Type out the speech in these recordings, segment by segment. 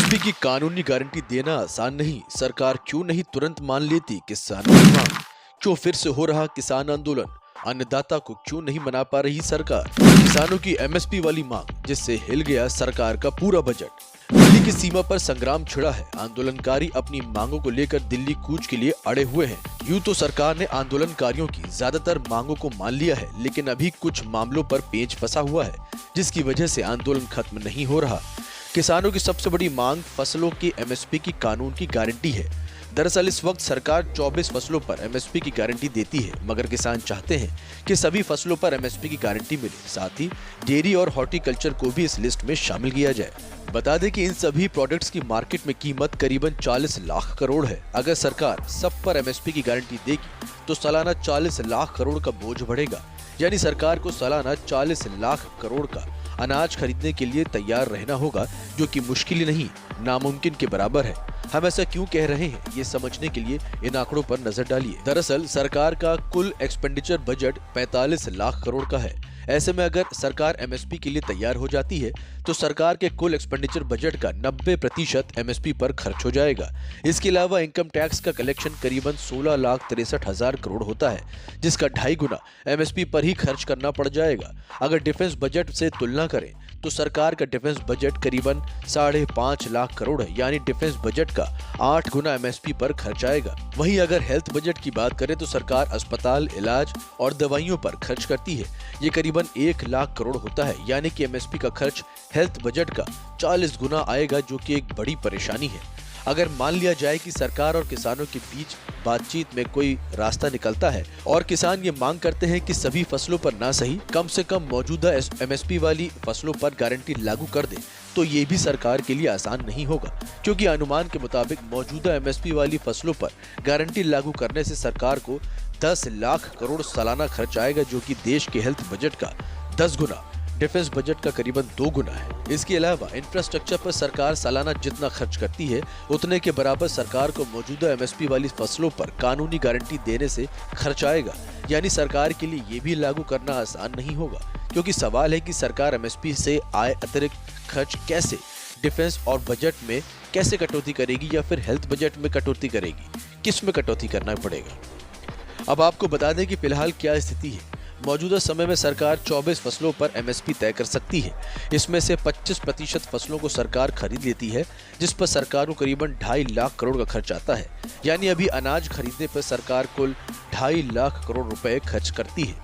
MSP की कानूनी guarantee देना आसान नहीं। सरकार क्यों नहीं तुरंत मान लेती किसानों की मांग? क्यों फिर से हो रहा किसान आंदोलन? अन्नदाता को क्यों नहीं मना पा रही सरकार? किसानों की एमएसपी वाली मांग जिससे हिल गया सरकार का पूरा बजट। दिल्ली की सीमा पर संग्राम छिड़ा है। आंदोलनकारी अपनी मांगों को लेकर दिल्ली कूच के लिए अड़े हुए हैं। यूं तो सरकार ने आंदोलनकारियों की ज्यादातर मांगों को मान लिया है, लेकिन अभी कुछ मामलों पर पेंच फंसा हुआ है, जिसकी वजह से आंदोलन खत्म नहीं हो रहा। किसानों की सबसे बड़ी मांग फसलों की एमएसपी की कानून की गारंटी है। दरअसल इस वक्त सरकार 24 फसलों पर एमएसपी की गारंटी देती है, मगर किसान चाहते हैं कि सभी फसलों पर एमएसपी की गारंटी मिले। साथ ही डेयरी और हॉर्टिकल्चर को भी इस लिस्ट में शामिल किया जाए। बता दें कि इन सभी प्रोडक्ट्स की मार्केट में कीमत करीबन 40 लाख करोड़ है। अगर सरकार सब पर एमएसपी की गारंटी देगी तो सालाना 40 लाख करोड़ का बोझ बढ़ेगा। यानी सरकार को सालाना 40 लाख करोड़ का अनाज खरीदने के लिए तैयार रहना होगा, जो कि मुश्किल नहीं नामुमकिन के बराबर है। हम ऐसा क्यों कह रहे हैं, ये समझने के लिए इन आंकड़ों पर नजर डालिए। दरअसल सरकार का कुल एक्सपेंडिचर बजट 45 लाख करोड़ का है। ऐसे में अगर सरकार एमएसपी के लिए तैयार हो जाती है तो सरकार के कुल एक्सपेंडिचर बजट का 90% एमएसपी पर खर्च हो जाएगा। इसके अलावा इनकम टैक्स का कलेक्शन करीबन 16,63,000 करोड़ होता है, जिसका 2.5 गुना एमएसपी पर ही खर्च करना पड़ जाएगा। अगर डिफेंस बजट से तुलना करें तो सरकार का डिफेंस बजट करीबन 5.5 लाख करोड़ है, यानी डिफेंस बजट का 8 गुना एमएसपी पर खर्च आएगा। वहीं अगर हेल्थ बजट की बात करें तो सरकार अस्पताल, इलाज और दवाइयों पर खर्च करती है। ये करीबन 1 लाख करोड़ होता है, यानी कि एमएसपी का खर्च हेल्थ बजट का 40 गुना आएगा, जो कि एक बड़ी परेशानी है। अगर मान लिया जाए कि सरकार और किसानों के बीच बातचीत में कोई रास्ता निकलता है और किसान ये मांग करते हैं कि सभी फसलों पर ना सही कम से कम मौजूदा एमएसपी वाली फसलों पर गारंटी लागू कर दे, तो ये भी सरकार के लिए आसान नहीं होगा, क्योंकि अनुमान के मुताबिक मौजूदा एमएसपी वाली फसलों पर गारंटी लागू करने से सरकार को 10 लाख करोड़ सालाना खर्च आएगा, जो कि देश के हेल्थ बजट का 10 गुना, डिफेंस बजट का करीबन 2 गुना है। इसके अलावा इंफ्रास्ट्रक्चर पर सरकार सालाना जितना खर्च करती है, उतने के बराबर सरकार को मौजूदा एमएसपी वाली फसलों पर कानूनी गारंटी देने से खर्च आएगा। यानी सरकार के लिए ये भी लागू करना आसान नहीं होगा, क्योंकि सवाल है कि सरकार एमएसपी से आए अतिरिक्त खर्च कैसे डिफेंस और बजट में कैसे कटौती करेगी, या फिर हेल्थ बजट में कटौती करेगी, किस में कटौती करना पड़ेगा। अब आपको बता दें कि फिलहाल क्या स्थिति है। मौजूदा समय में सरकार 24 फसलों पर एमएसपी तय कर सकती है। इसमें से 25% फसलों को सरकार खरीद लेती है, जिस पर सरकार को करीबन 2.5 लाख करोड़ का खर्च आता है। यानी अभी अनाज खरीदने पर सरकार कुल 2.5 लाख करोड़ रुपए खर्च करती है।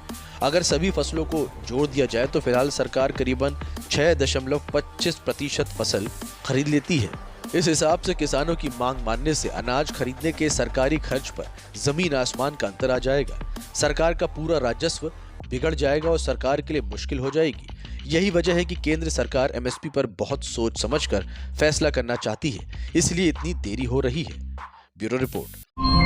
अगर सभी फसलों को जोड़ दिया जाए तो फिलहाल सरकार करीबन 6.25% फसल खरीद लेती है। इस हिसाब से किसानों की मांग मानने से अनाज खरीदने के सरकारी खर्च पर जमीन आसमान का अंतर आ जाएगा। सरकार का पूरा राजस्व बिगड़ जाएगा और सरकार के लिए मुश्किल हो जाएगी। यही वजह है कि केंद्र सरकार एमएसपी पर बहुत सोच समझकर फैसला करना चाहती है, इसलिए इतनी देरी हो रही है। Bureau report.